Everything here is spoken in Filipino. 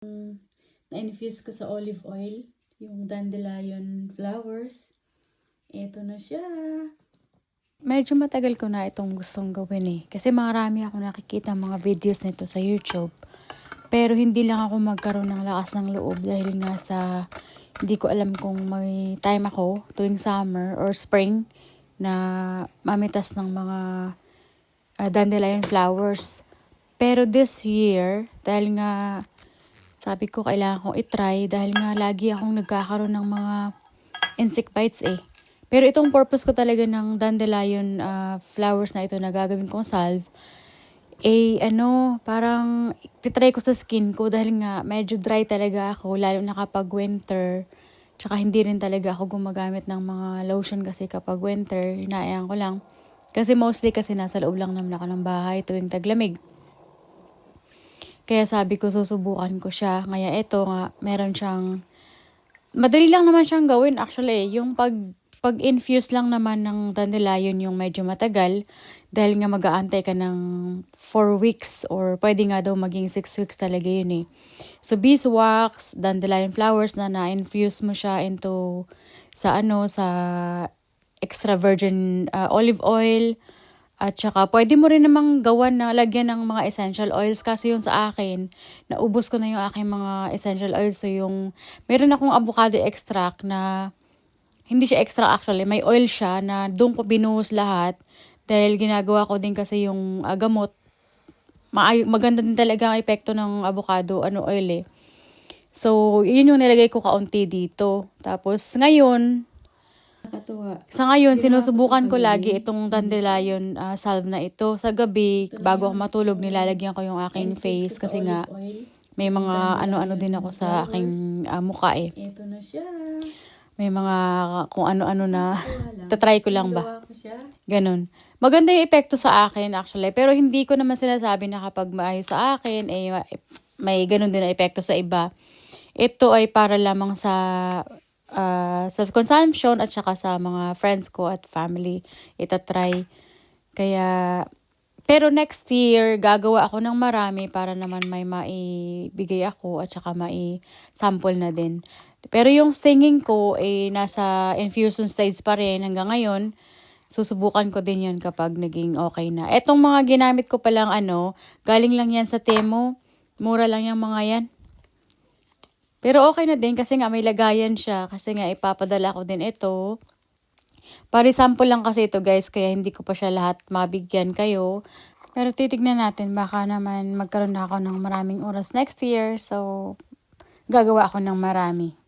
Na-infuse ko sa olive oil, yung dandelion flowers. Ito na siya. Medyo matagal ko na itong gustong gawin eh. Kasi marami ako nakikita mga videos nito sa YouTube. Pero hindi lang ako magkaroon ng lakas ng loob dahil nga sa hindi ko alam kung may time ako tuwing summer or spring na mamitas ng mga dandelion flowers. Pero this year, dahil nga sabi ko kailangan kong itry dahil nga lagi akong nagkakaroon ng mga insect bites eh. Pero itong purpose ko talaga ng dandelion flowers na ito na gagawin kong salve, parang titry ko sa skin ko dahil nga medyo dry talaga ako, lalo na kapag winter. Tsaka hindi rin talaga ako gumagamit ng mga lotion kasi kapag winter, hinayaan ko lang. Kasi mostly kasi nasa loob lang naman ako ng bahay tuwing taglamig. Kaya sabi ko susubukan ko siya. Kaya ito nga, meron siyang, madali lang naman siyang gawin actually. Yung pag-infuse lang naman ng dandelion yung medyo matagal dahil nga mag-aantay ka ng 4 weeks or pwede nga daw maging 6 weeks talaga yun eh. So beeswax, dandelion flowers na na-infuse mo siya into sa extra virgin olive oil. At saka pwede mo rin namang gawan na lagyan ng mga essential oils kasi yung sa akin, naubos ko na yung aking mga essential oils. So yung meron akong avocado extract na hindi siya extra actually, may oil siya na doon ko binuhos lahat dahil ginagawa ko din kasi yung gamot. Maganda din talaga ang epekto ng avocado oil eh. So, yun yung nilagay ko kaunti dito. Tapos ngayon, sinusubukan ko lagi itong dandelion salve na ito. Sa gabi, bago ako matulog, nilalagyan ko yung aking face kasi nga may mga ano-ano din ako sa aking mukha eh. Ito na siya. May mga kung ano-ano na tatry ko lang ba. Ganun. Maganda yung epekto sa akin actually. Pero hindi ko naman sinasabi na kapag maayos sa akin, may ganun din na epekto sa iba. Ito ay para lamang sa self-consumption at saka sa mga friends ko at family. Itatry. Kaya, pero next year, gagawa ako ng marami para naman may maibigay ako at saka mai-sample na din. Pero yung stinging ko nasa infusion stage pa rin hanggang ngayon. Susubukan ko din yun kapag naging okay na. Etong mga ginamit ko palang galing lang yan sa Temu. Mura lang yung mga yan. Pero okay na din kasi nga may lagayan siya. Kasi nga ipapadala ko din ito. Pari-sample lang kasi ito guys. Kaya hindi ko pa siya lahat mabigyan kayo. Pero titignan natin. Baka naman magkaroon na ako ng maraming oras next year. So, gagawa ako ng marami.